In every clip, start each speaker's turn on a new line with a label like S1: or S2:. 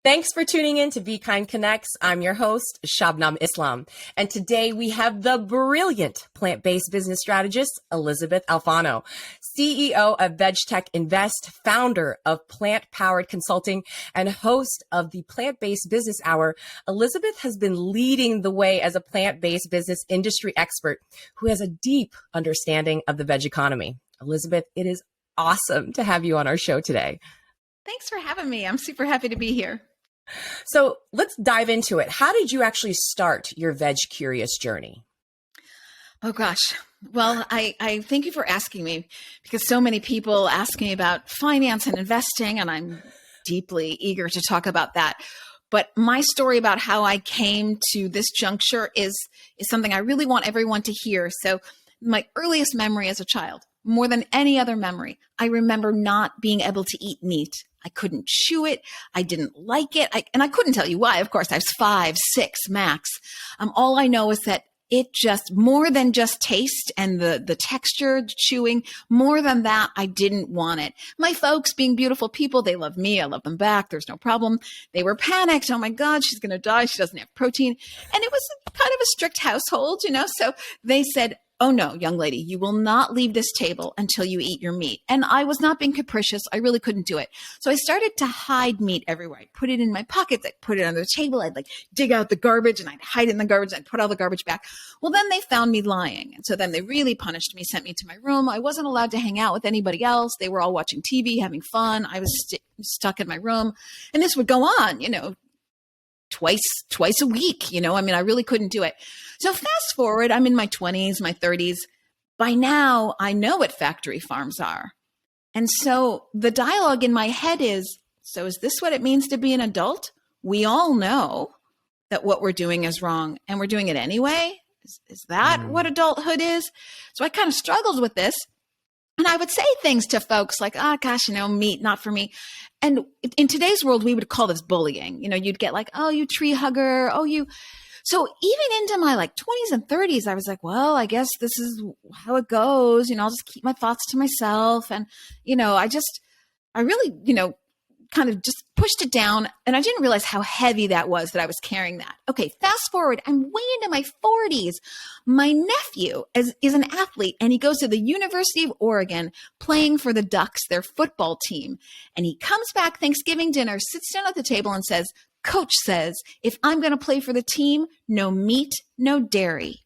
S1: Thanks for tuning in to Be Kind Connects. I'm your host, Shabnam Islam. And today we have the brilliant plant-based business strategist, Elysabeth Alfano, CEO of VegTech Invest, founder of Plant Powered Consulting, and host of the Plantbased Business Hour. Elysabeth has been leading the way as a plant-based business industry expert who has a deep understanding of the veg economy. Elysabeth, it is awesome to have you on our show today.
S2: Thanks for having me. I'm super happy to be here.
S1: So let's dive into it. How did you actually start your Veg Curious journey?
S2: Oh, gosh. Well, I thank you for asking me, because so many people ask me about finance and investing, and I'm deeply eager to talk about that. But my story about how I came to this juncture is something I really want everyone to hear. So my earliest memory as a child, more than any other memory, I remember not being able to eat meat. I couldn't chew it. I didn't like it. And I couldn't tell you why. Of course, I was 5, 6 max. All I know is that it just, more than just taste and the texture, chewing, more than that, I didn't want it. My folks, being beautiful people, they love me. I love them back. There's no problem. They were panicked. Oh my God, she's going to die. She doesn't have protein. And it was kind of a strict household, so they said, oh no, young lady, you will not leave this table until you eat your meat. And I was not being capricious. I really couldn't do it. So I started to hide meat everywhere. I'd put it in my pockets. I'd put it under the table. I'd dig out the garbage and I'd hide it in the garbage. I'd put all the garbage back. Well, then they found me lying. And so then they really punished me, sent me to my room. I wasn't allowed to hang out with anybody else. They were all watching TV, having fun. I was stuck in my room. And this would go on, twice a week, I really couldn't do it. So fast forward, I'm in my 20s, my 30s. By now, I know what factory farms are. And so the dialogue in my head is, so is this what it means to be an adult? We all know that what we're doing is wrong, and we're doing it anyway. Is that what adulthood is? So I kind of struggled with this. And I would say things to folks like, gosh, meat, not for me. And in today's world, we would call this bullying. You'd get like, oh, you tree hugger. Oh, you. So even into my 20s and 30s, I was like, well, I guess this is how it goes. I'll just keep my thoughts to myself. And, I really, kind of just pushed it down. And I didn't realize how heavy that was, that I was carrying that. Okay, fast forward, I'm way into my 40s. My nephew is an athlete, and he goes to the University of Oregon playing for the Ducks, their football team. And he comes back Thanksgiving dinner, sits down at the table and says, Coach says, if I'm going to play for the team, no meat, no dairy.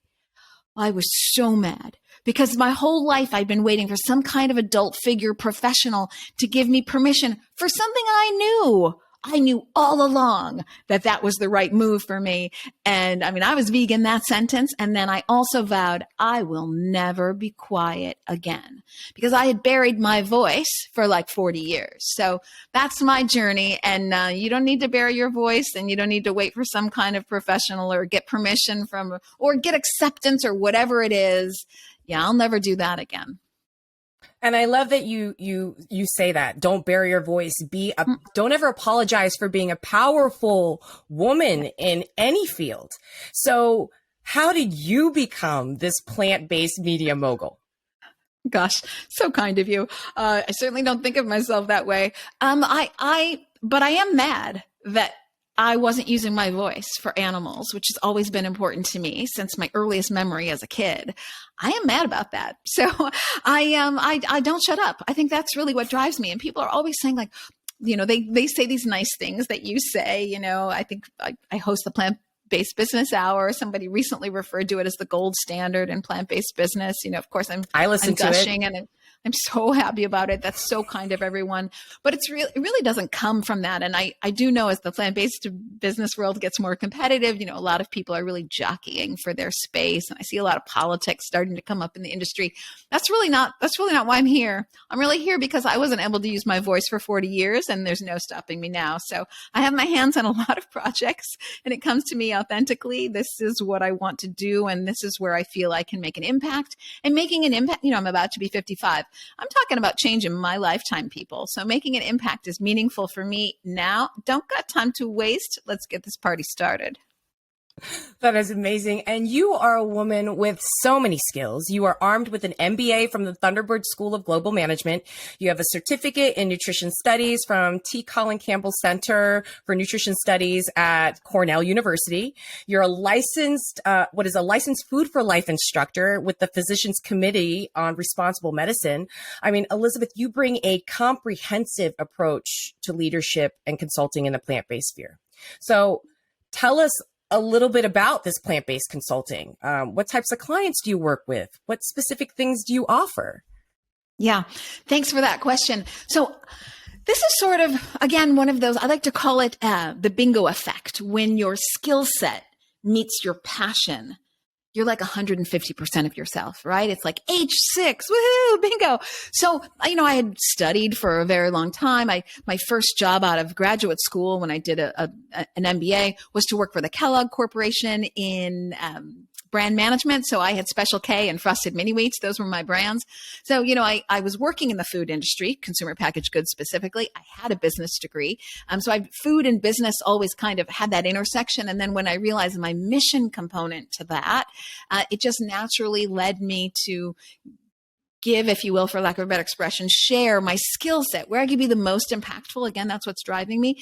S2: I was so mad, because my whole life I'd been waiting for some kind of adult figure professional to give me permission for something I knew. I knew all along that was the right move for me. And I was vegan that sentence. And then I also vowed I will never be quiet again, because I had buried my voice for 40 years. So that's my journey. And you don't need to bury your voice, and you don't need to wait for some kind of professional or get permission from, or get acceptance or whatever it is. Yeah, I'll never do that again.
S1: And I love that you say that. Don't bury your voice. Don't ever apologize for being a powerful woman in any field. So how did you become this plant-based media mogul?
S2: Gosh, so kind of you. I certainly don't think of myself that way. But I am mad that I wasn't using my voice for animals, which has always been important to me since my earliest memory as a kid. I am mad about that. So I don't shut up. I think that's really what drives me. And people are always saying they say these nice things that you say. I think I host the Plant-Based Business Hour. Somebody recently referred to it as the gold standard in plant-based business. Of course, I'm gushing and I'm so happy about it. That's so kind of everyone. But it really doesn't come from that. And I do know, as the plant-based business world gets more competitive, a lot of people are really jockeying for their space. And I see a lot of politics starting to come up in the industry. That's really not why I'm here. I'm really here because I wasn't able to use my voice for 40 years, and there's no stopping me now. So I have my hands on a lot of projects, and it comes to me authentically. This is what I want to do, and this is where I feel I can make an impact. And making an impact, I'm about to be 55. I'm talking about change in my lifetime, people. So making an impact is meaningful for me now. Don't got time to waste. Let's get this party started.
S1: That is amazing. And you are a woman with so many skills. You are armed with an MBA from the Thunderbird School of Global Management. You have a certificate in nutrition studies from T. Colin Campbell Center for Nutrition Studies at Cornell University. You're a licensed Food for Life instructor with the Physicians Committee on Responsible Medicine. I mean, Elysabeth, you bring a comprehensive approach to leadership and consulting in the plant-based sphere. So tell us a little bit about this plant-based consulting. What types of clients do you work with? What specific things do you offer?
S2: Yeah, thanks for that question. So this is sort of, again, one of those, I like to call it the bingo effect. When your skill set meets your passion, you're like 150% of yourself, right? It's like age 6, woohoo, bingo. So, I had studied for a very long time. My first job out of graduate school when I did an MBA was to work for the Kellogg Corporation in brand management. So I had Special K and Frosted Mini Wheats. Those were my brands. So, I was working in the food industry, consumer packaged goods specifically. I had a business degree. So food and business always kind of had that intersection. And then when I realized my mission component to that, it just naturally led me to give, if you will, for lack of a better expression, share my skill set where I could be the most impactful. Again, that's what's driving me.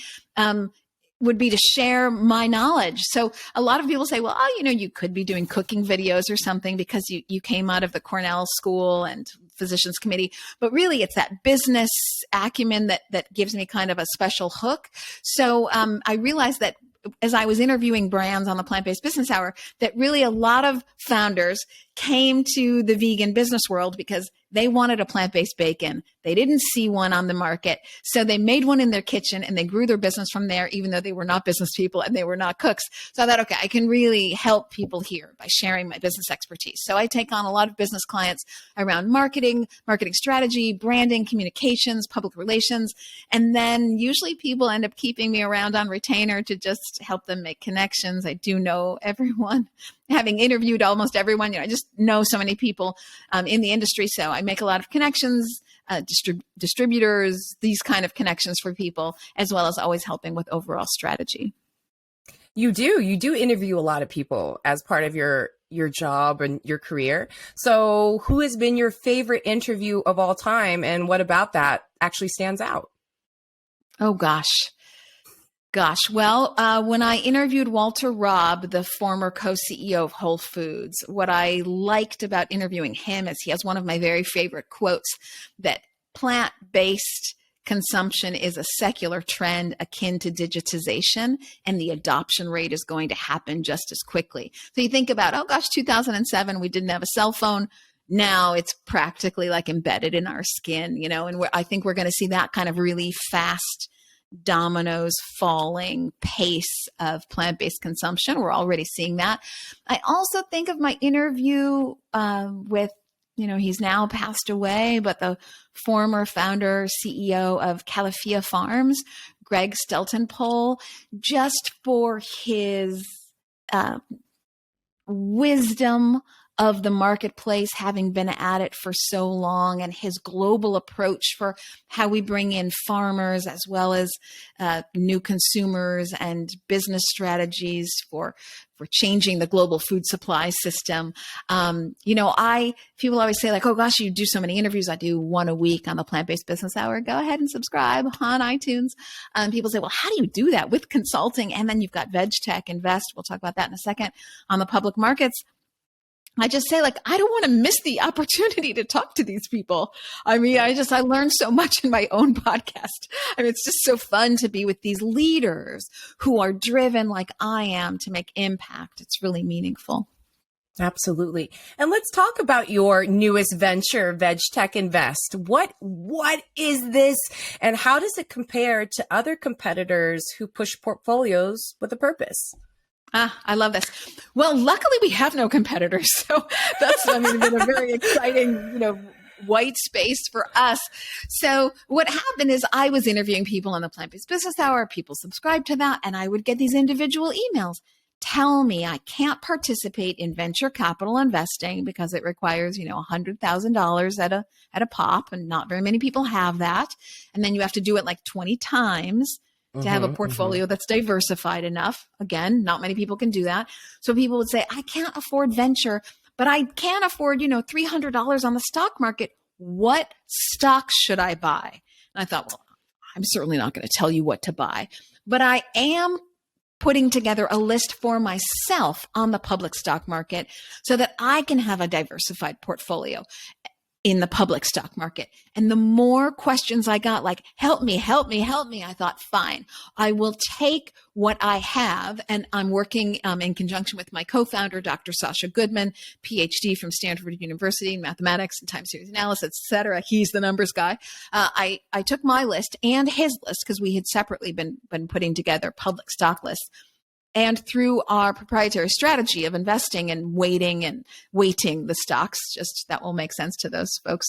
S2: Would be to share my knowledge. So a lot of people say, well, you could be doing cooking videos or something because you came out of the Cornell School and Physicians Committee, but really it's that business acumen that gives me kind of a special hook. So I realized that as I was interviewing brands on the Plant-Based Business Hour, that really a lot of founders came to the vegan business world because they wanted a plant-based bacon. They didn't see one on the market. So they made one in their kitchen and they grew their business from there, even though they were not business people and they were not cooks. So I thought, okay, I can really help people here by sharing my business expertise. So I take on a lot of business clients around marketing strategy, branding, communications, public relations. And then usually people end up keeping me around on retainer to just help them make connections. I do know everyone. Having interviewed almost everyone, I just know so many people in the industry. So I make a lot of connections, distributors, these kind of connections for people, as well as always helping with overall strategy.
S1: You do interview a lot of people as part of your job and your career. So who has been your favorite interview of all time? And what about that actually stands out?
S2: Oh, gosh. Well, when I interviewed Walter Robb, the former co-CEO of Whole Foods, what I liked about interviewing him is he has one of my very favorite quotes that plant-based consumption is a secular trend akin to digitization, and the adoption rate is going to happen just as quickly. So you think about, 2007, we didn't have a cell phone. Now it's practically like embedded in our skin, and I think we're going to see that kind of really fast dominoes falling pace of plant-based consumption. We're already seeing that. I also think of my interview with, he's now passed away, but the former founder, CEO of Califia Farms, Greg Steltenpole, just for his wisdom of the marketplace, having been at it for so long, and his global approach for how we bring in farmers as well as new consumers and business strategies for changing the global food supply system. People always say like, oh gosh, you do so many interviews. I do one a week on the Plant-Based Business Hour. Go ahead and subscribe on iTunes. People say, well, how do you do that with consulting? And then you've got VegTech, Invest. We'll talk about that in a second on the public markets. I just say, like, I don't want to miss the opportunity to talk to these people. I learned so much in my own podcast. It's just so fun to be with these leaders who are driven like I am to make impact. It's really meaningful.
S1: Absolutely. And let's talk about your newest venture, VegTech Invest. What is this, and how does it compare to other competitors who push portfolios with a purpose?
S2: I love this. Well, luckily we have no competitors. So that's, been a very exciting, white space for us. So what happened is I was interviewing people on the Plant-Based Business Hour. People subscribed to that, and I would get these individual emails. Tell me I can't participate in venture capital investing because it requires, $100,000 at a pop, and not very many people have that. And then you have to do it like 20 times. to have a portfolio that's diversified enough. Again, not many people can do that. So people would say, I can't afford venture, but I can afford, $300 on the stock market. What stocks should I buy? And I thought, well, I'm certainly not going to tell you what to buy, but I am putting together a list for myself on the public stock market so that I can have a diversified portfolio in the public stock market. And the more questions I got, like, help me, help me, help me, I thought, fine, I will take what I have. And I'm working in conjunction with my co-founder, Dr. Sasha Goodman, PhD from Stanford University, mathematics and time series analysis, et cetera. He's the numbers guy. I took my list and his list, because we had separately been putting together public stock lists. And through our proprietary strategy of investing and weighting the stocks, just that will make sense to those folks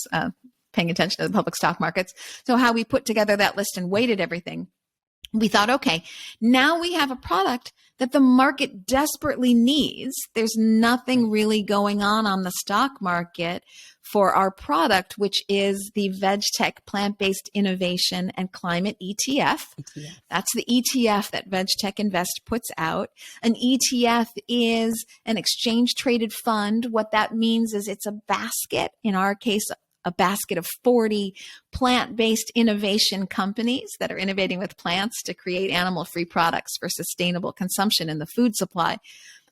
S2: paying attention to the public stock markets. So how we put together that list and weighted everything, we thought, okay, now we have a product that the market desperately needs. There's nothing really going on the stock market for our product, which is the VegTech Plant-Based Innovation and Climate ETF. That's the ETF that VegTech Invest puts out. An ETF is an exchange-traded fund. What that means is it's a basket, in our case, a basket of 40 plant-based innovation companies that are innovating with plants to create animal-free products for sustainable consumption in the food supply.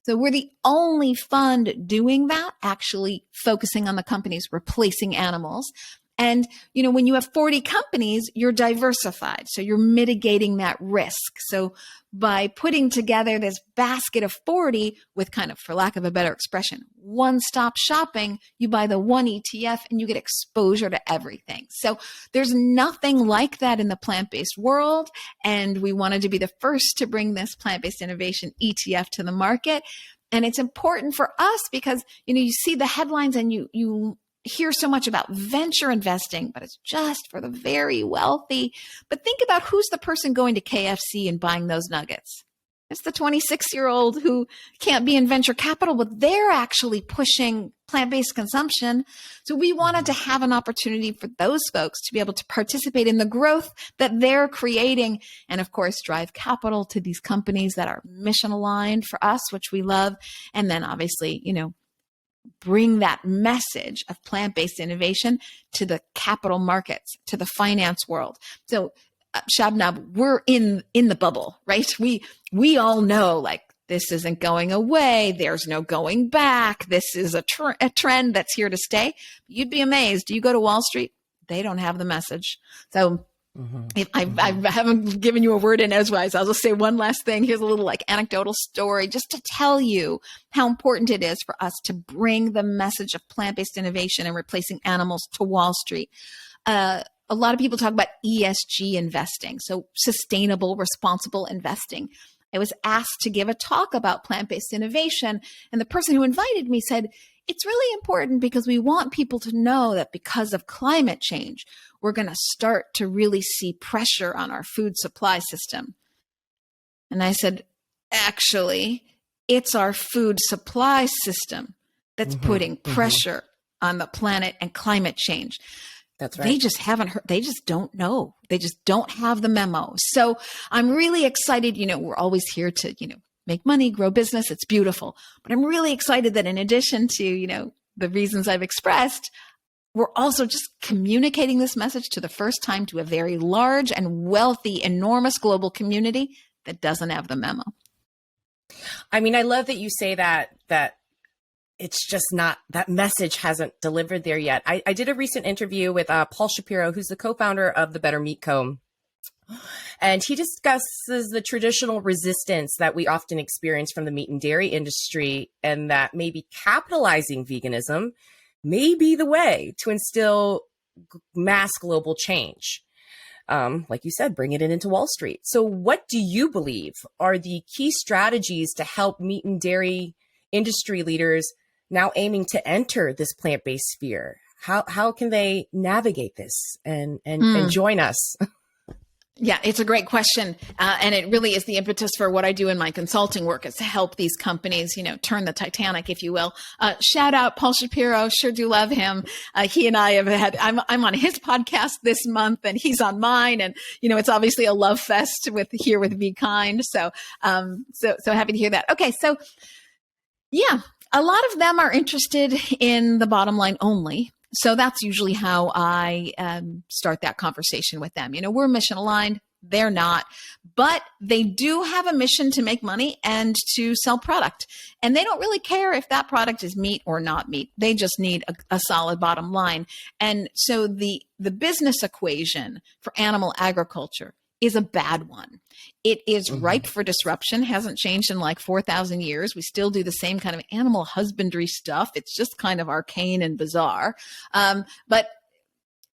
S2: So we're the only fund doing that, actually focusing on the companies replacing animals. And, when you have 40 companies, you're diversified. So you're mitigating that risk. So by putting together this basket of 40 with kind of, for lack of a better expression, one-stop shopping, you buy the one ETF and you get exposure to everything. So there's nothing like that in the plant-based world. And we wanted to be the first to bring this plant-based innovation ETF to the market. And it's important for us because, you see the headlines and you hear so much about venture investing, but it's just for the very wealthy. But think about who's the person going to KFC and buying those nuggets. It's the 26-year-old who can't be in venture capital, but they're actually pushing plant-based consumption. So we wanted to have an opportunity for those folks to be able to participate in the growth that they're creating and, of course, drive capital to these companies that are mission aligned for us, which we love. And then obviously, bring that message of plant-based innovation to the capital markets, to the finance world. So Shabnam, we're in the bubble, right? We all know, like, this isn't going away. There's no going back. This is a trend that's here to stay. You'd be amazed. You go to Wall Street, they don't have the message. So if I haven't given you a word in edgewise, I'll just say one last thing. Here's a little anecdotal story just to tell you how important it is for us to bring the message of plant-based innovation and replacing animals to Wall Street. A lot of people talk about ESG investing, so sustainable, responsible investing. I was asked to give a talk about plant-based innovation, and the person who invited me said, it's really important because we want people to know that because of climate change, we're going to start to really see pressure on our food supply system. And I said, actually, it's our food supply system that's putting pressure on the planet and climate change.
S1: That's right.
S2: They just haven't heard. They just don't know. They just don't have the memo. So I'm really excited. We're always here to, make money, grow business. It's beautiful. But I'm really excited that in addition to, the reasons I've expressed, we're also just communicating this message to the first time to a very large and wealthy, enormous global community that doesn't have the memo.
S1: I mean, I love that you say that it's just not, that message hasn't delivered there yet. I did a recent interview with Paul Shapiro, who's the co-founder of the Better Meat Co. And he discusses the traditional resistance that we often experience from the meat and dairy industry, and that maybe capitalizing veganism may be the way to instill mass global change. Like you said, bringing it into Wall Street. So what do you believe are the key strategies to help meat and dairy industry leaders now aiming to enter this plant-based sphere? How can they navigate this and join us?
S2: Yeah, it's a great question. And it really is the impetus for what I do in my consulting work, is to help these companies, turn the Titanic, if you will. Shout out Paul Shapiro. Sure do love him. He and I have I'm on his podcast this month and he's on mine. And, it's obviously a love fest with Be Kind. So happy to hear that. Okay. So yeah, a lot of them are interested in the bottom line only. So that's usually how I start that conversation with them. We're mission aligned. They're not, but they do have a mission to make money and to sell product. And they don't really care if that product is meat or not meat. They just need a solid bottom line. And so the business equation for animal agriculture is a bad one. It is ripe for disruption, hasn't changed in like 4,000 years. We still do the same kind of animal husbandry stuff. It's just kind of arcane and bizarre. But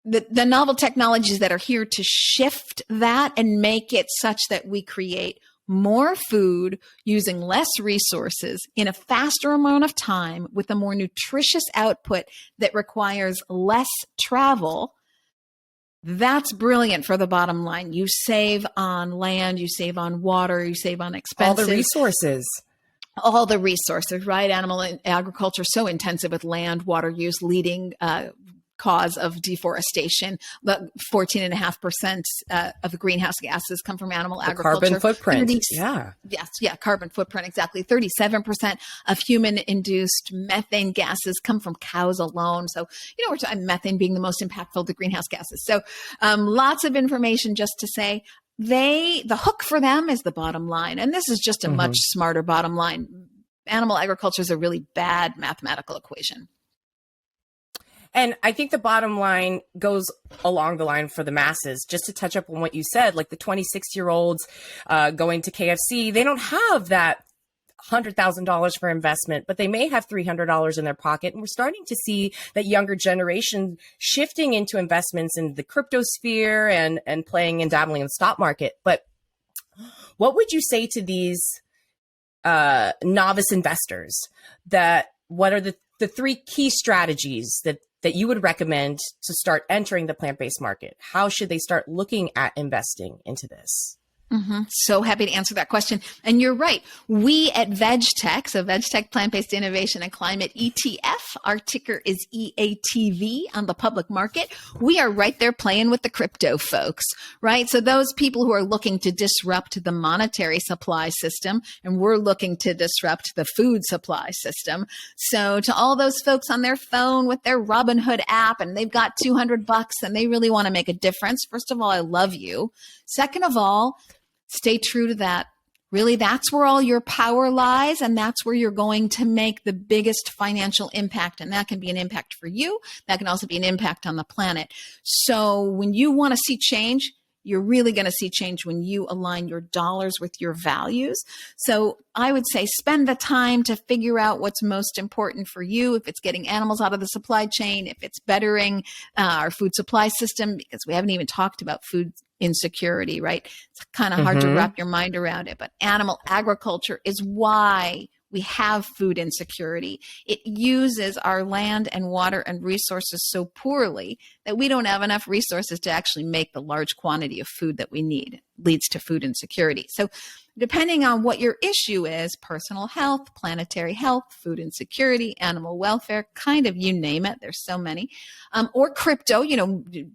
S2: the novel technologies that are here to shift that and make it such that we create more food using less resources in a faster amount of time with a more nutritious output that requires less travel. That's brilliant for the bottom line. You save on land, you save on water, you save on expenses. All the resources, right? Animal agriculture so intensive with land, water use, leading cause of deforestation. But 14.5% of the greenhouse gases come from animal agriculture.
S1: Carbon footprint.
S2: Carbon footprint, exactly. 37% of human-induced methane gases come from cows alone. So, we're talking methane being the most impactful of the greenhouse gases. So lots of information just to say the hook for them is the bottom line. And this is just a much smarter bottom line. Animal agriculture is a really bad mathematical equation.
S1: And I think the bottom line goes along the line for the masses. Just to touch up on what you said, like the 26-year-olds going to KFC, they don't have that $100,000 for investment, but they may have $300 in their pocket. And we're starting to see that younger generation shifting into investments in the crypto sphere and playing and dabbling in the stock market. But what would you say to these novice investors? What are the three key strategies that you would recommend to start entering the plant-based market? How should they start looking at investing into this?
S2: So happy to answer that question. And you're right. We at VegTech, so VegTech Plant-Based Innovation and Climate ETF, our ticker is EATV on the public market. We are right there playing with the crypto folks, right? So those people who are looking to disrupt the monetary supply system, and we're looking to disrupt the food supply system. So to all those folks on their phone with their Robinhood app, and they've got $200 and they really want to make a difference. First of all, I love you. Second of all, stay true to that. Really, that's where all your power lies, and that's where you're going to make the biggest financial impact. And that can be an impact for you. That can also be an impact on the planet. So when you want to see change, you're really going to see change when you align your dollars with your values. So I would say spend the time to figure out what's most important for you. If it's getting animals out of the supply chain, if it's bettering our food supply system, because we haven't even talked about food insecurity, right? It's kind of hard to wrap your mind around it, but animal agriculture is why we have food insecurity. It uses our land and water and resources so poorly that we don't have enough resources to actually make the large quantity of food that we need. It leads to food insecurity. So depending on what your issue is, personal health, planetary health, food insecurity, animal welfare, kind of you name it, there's so many, or crypto,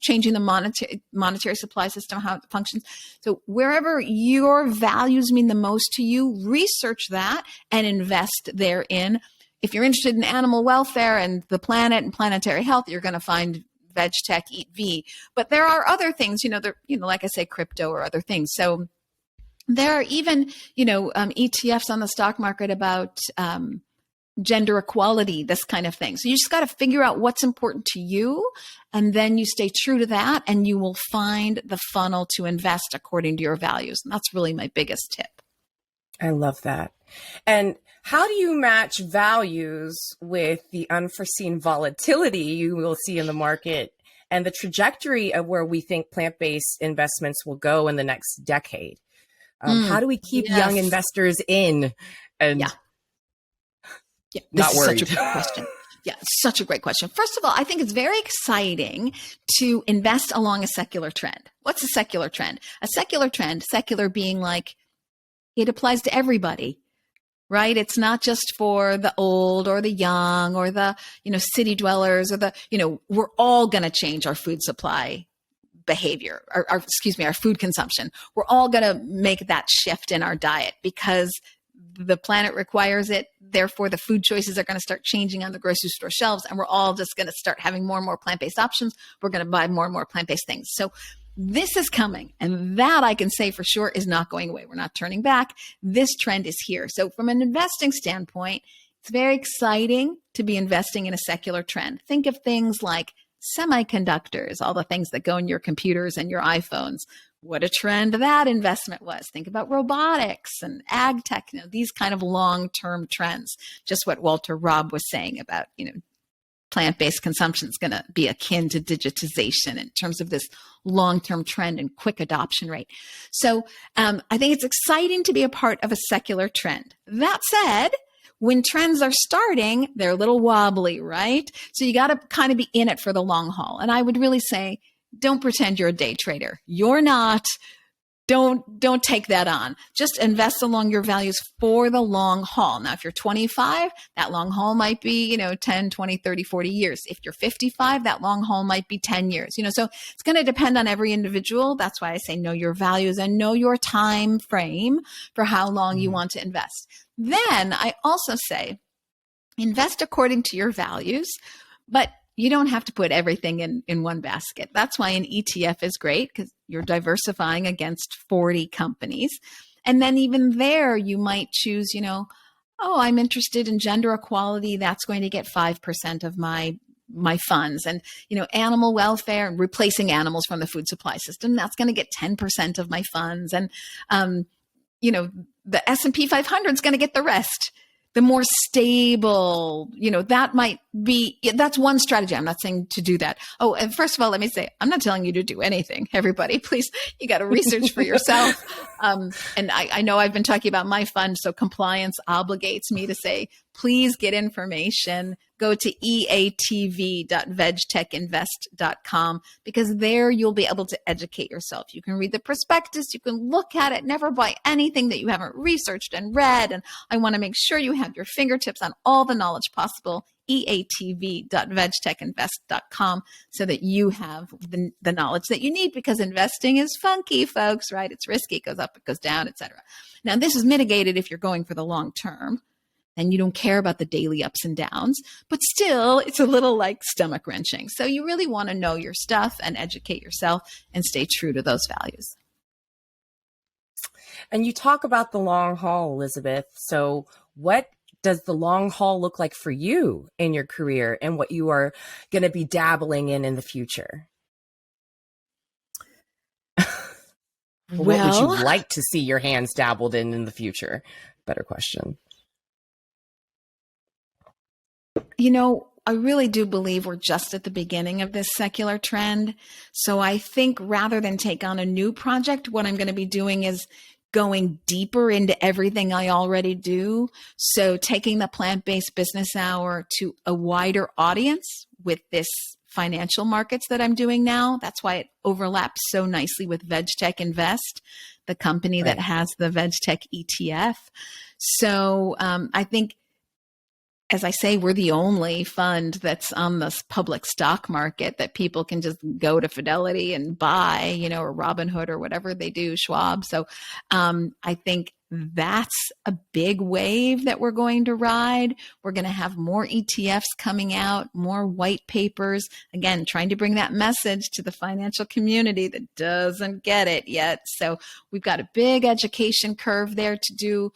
S2: changing the monetary supply system, how it functions. So wherever your values mean the most to you, research that and invest therein. If you're interested in animal welfare and the planet and planetary health, you're going to find VegTech, Eat V. But there are other things, like I say, crypto or other things. So there are even, ETFs on the stock market about gender equality, this kind of thing. So you just got to figure out what's important to you, and then you stay true to that, and you will find the funnel to invest according to your values. And that's really my biggest tip.
S1: I love that. And how do you match values with the unforeseen volatility you will see in the market and the trajectory of where we think plant-based investments will go in the next decade? How do we keep young investors in and not worried?
S2: Such a good question. Yeah, such a great question. First of all, I think it's very exciting to invest along a secular trend. What's a secular trend? A secular trend, secular being like it applies to everybody, right? It's not just for the old or the young or the, city dwellers or we're all going to change our food supply behavior, our food consumption. We're all going to make that shift in our diet because the planet requires it. Therefore, the food choices are going to start changing on the grocery store shelves, and we're all just going to start having more and more plant-based options. We're going to buy more and more plant-based things. So this is coming, and that I can say for sure is not going away. We're not turning back. This trend is here. So from an investing standpoint, it's very exciting to be investing in a secular trend. Think of things like semiconductors, all the things that go in your computers and your iPhones. What a trend that investment was. Think about robotics and ag tech, these kind of long-term trends. Just what Walter Robb was saying about, plant-based consumption is going to be akin to digitization in terms of this long-term trend and quick adoption rate. So I think it's exciting to be a part of a secular trend. That said, when trends are starting, they're a little wobbly, right? So you got to kind of be in it for the long haul. And I would really say, don't pretend you're a day trader. You're not. Don't take that on. Just invest along your values for the long haul. Now, if you're 25, that long haul might be, 10, 20, 30, 40 years. If you're 55, that long haul might be 10 years. So it's going to depend on every individual. That's why I say know your values and know your time frame for how long you want to invest. Then I also say invest according to your values, but you don't have to put everything in one basket. That's why an ETF is great because you're diversifying against 40 companies. And then even there, you might choose, I'm interested in gender equality. That's going to get 5% of my funds. And, animal welfare and replacing animals from the food supply system, that's going to get 10% of my funds. And, the S&P 500 is going to get the rest. The more stable, that's one strategy. I'm not saying to do that. Oh, and first of all, let me say, I'm not telling you to do anything. Everybody, please, you got to research for yourself. And I know I've been talking about my fund, so compliance obligates me to say, please get information. Go to eatv.vegtechinvest.com because there you'll be able to educate yourself. You can read the prospectus. You can look at it. Never buy anything that you haven't researched and read. And I want to make sure you have your fingertips on all the knowledge possible. eatv.vegtechinvest.com so that you have the knowledge that you need because investing is funky, folks, right? It's risky. It goes up, it goes down, etc. Now, this is mitigated if you're going for the long term. And you don't care about the daily ups and downs, but still it's a little like stomach wrenching. So you really want to know your stuff and educate yourself and stay true to those values.
S1: And you talk about the long haul, Elysabeth. So what does the long haul look like for you in your career and what you are going to be dabbling in the future? What would you like to see your hands dabbled in the future? Better question.
S2: I really do believe we're just at the beginning of this secular trend. So I think rather than take on a new project, what I'm going to be doing is going deeper into everything I already do. So taking the Plant-Based Business Hour to a wider audience with this financial markets that I'm doing now. That's why it overlaps so nicely with VegTech Invest, the company that has the VegTech ETF. So I think, as I say, we're the only fund that's on this public stock market that people can just go to Fidelity and buy, or Robinhood or whatever they do, Schwab. So I think that's a big wave that we're going to ride. We're going to have more ETFs coming out, more white papers, again, trying to bring that message to the financial community that doesn't get it yet. So we've got a big education curve there to do.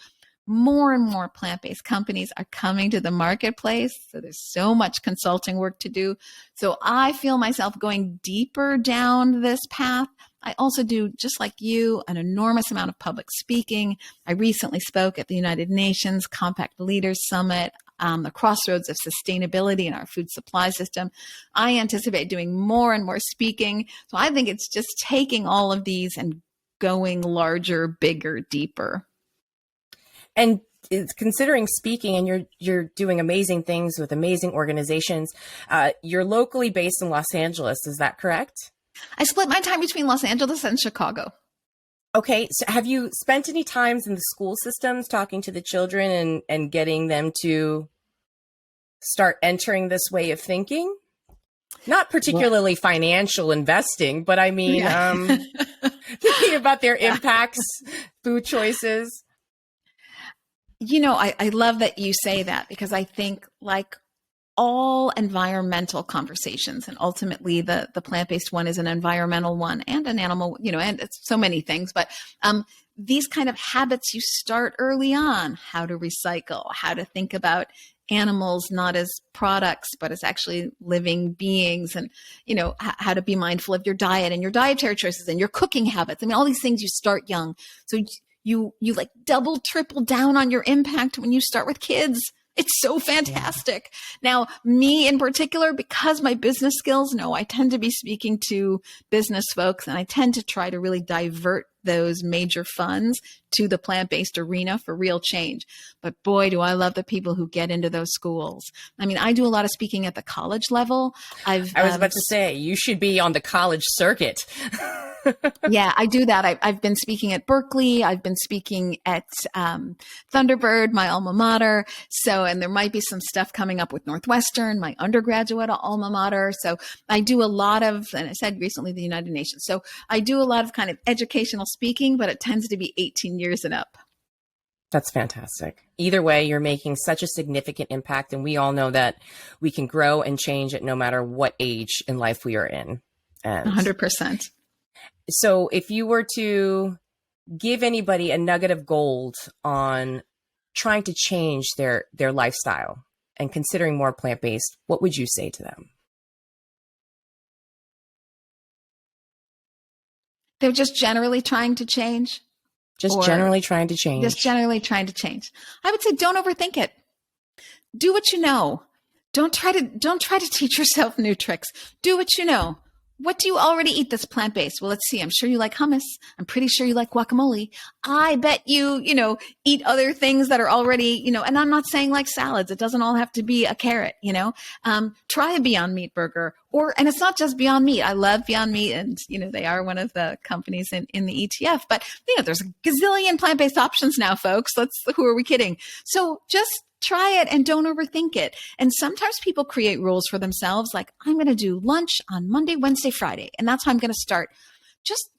S2: More and more plant-based companies are coming to the marketplace. So there's so much consulting work to do. So I feel myself going deeper down this path. I also do, just like you, an enormous amount of public speaking. I recently spoke at the United Nations Compact Leaders Summit on the crossroads of sustainability in our food supply system. I anticipate doing more and more speaking. So I think it's just taking all of these and going larger, bigger, deeper.
S1: And it's considering speaking, and you're doing amazing things with amazing organizations. You're locally based in Los Angeles. Is that correct?
S2: I split my time between Los Angeles and Chicago.
S1: Okay. So have you spent any times in the school systems talking to the children and getting them to start entering this way of thinking? Not particularly financial investing, but I mean, thinking about their impacts, food choices.
S2: I love that you say that, because I think, like all environmental conversations, and ultimately the plant-based one is an environmental one and an animal, and it's so many things, but these kind of habits you start early on: how to recycle, how to think about animals not as products, but as actually living beings, and, how to be mindful of your diet and your dietary choices and your cooking habits. I mean, all these things you start young. So you like double, triple down on your impact when you start with kids. It's so fantastic. Yeah. Now, me in particular, because my business skills, I tend to be speaking to business folks, and I tend to try to really divert those major funds to the plant-based arena for real change. But boy, do I love the people who get into those schools. I mean, I do a lot of speaking at the college level. I was
S1: about to say, you should be on the college circuit.
S2: Yeah, I do that. I've been speaking at Berkeley. I've been speaking at Thunderbird, my alma mater. And there might be some stuff coming up with Northwestern, my undergraduate alma mater. So I do a lot of, and I said recently, the United Nations. So I do a lot of kind of educational speaking, but it tends to be 18 years and up.
S1: That's fantastic. Either way, you're making such a significant impact. And we all know that we can grow and change at no matter what age in life we are in. And
S2: 100%.
S1: So if you were to give anybody a nugget of gold on trying to change their lifestyle and considering more plant-based, what would you say to them?
S2: They're just generally trying to change.
S1: Just generally trying to change.
S2: Just generally trying to change. I would say don't overthink it. Do what you know. Don't try to teach yourself new tricks. Do what you know. What do you already eat that's plant-based? Well, let's see. I'm sure you like hummus. I'm pretty sure you like guacamole. I bet you eat other things that are already, and I'm not saying like salads. It doesn't all have to be a carrot, Try a Beyond Meat burger, and it's not just Beyond Meat. I love Beyond Meat, and, they are one of the companies in the ETF, but, there's a gazillion plant-based options now, folks. Who are we kidding? So just try it and don't overthink it. And sometimes people create rules for themselves, like, I'm going to do lunch on Monday, Wednesday, Friday, and that's how I'm going to start. Just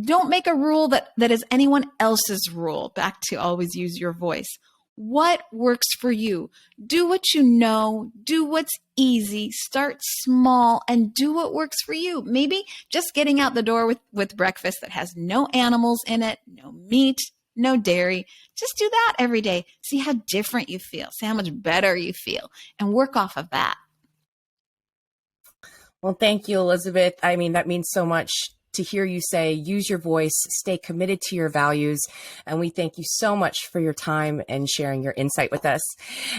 S2: don't make a rule that is anyone else's rule. Back to always use your voice. What works for you? Do what you know. Do what's easy. Start small and do what works for you. Maybe just getting out the door with breakfast that has no animals in it, no meat, no dairy. Just do that every day. See how different you feel. See how much better you feel, and work off of that.
S1: Well, thank you, Elysabeth. I mean, that means so much to hear you say, use your voice, stay committed to your values. And we thank you so much for your time and sharing your insight with us.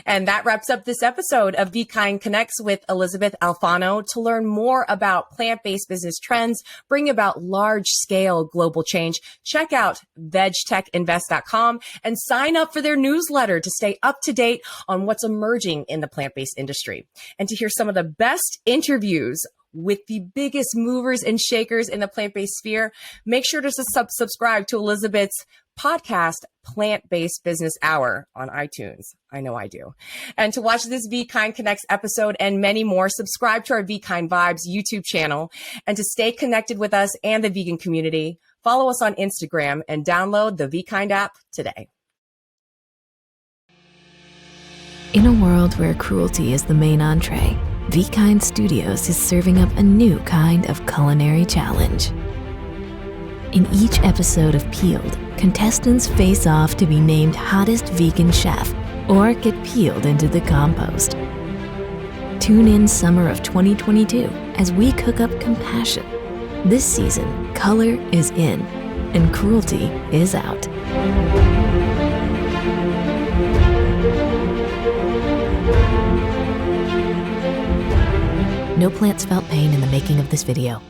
S1: And that wraps up this episode of Be Kind Connects with Elysabeth Alfano. To learn more about plant-based business trends, bring about large-scale global change, check out VegTechInvest.com and sign up for their newsletter to stay up to date on what's emerging in the plant-based industry. And to hear some of the best interviews with the biggest movers and shakers in the plant-based sphere, make sure to subscribe to Elysabeth's podcast, Plantbased Business Hour, on iTunes. I know I do. And to watch this Be Kind Connects episode and many more, subscribe to our Be Kind Vibes YouTube channel. And to stay connected with us and the vegan community, follow us on Instagram and download the Be Kind app today.
S3: In a world where cruelty is the main entree, VKind Studios is serving up a new kind of culinary challenge. In each episode of Peeled, contestants face off to be named hottest vegan chef or get peeled into the compost. Tune in summer of 2022 as we cook up compassion. This season, color is in and cruelty is out. No plants felt pain in the making of this video.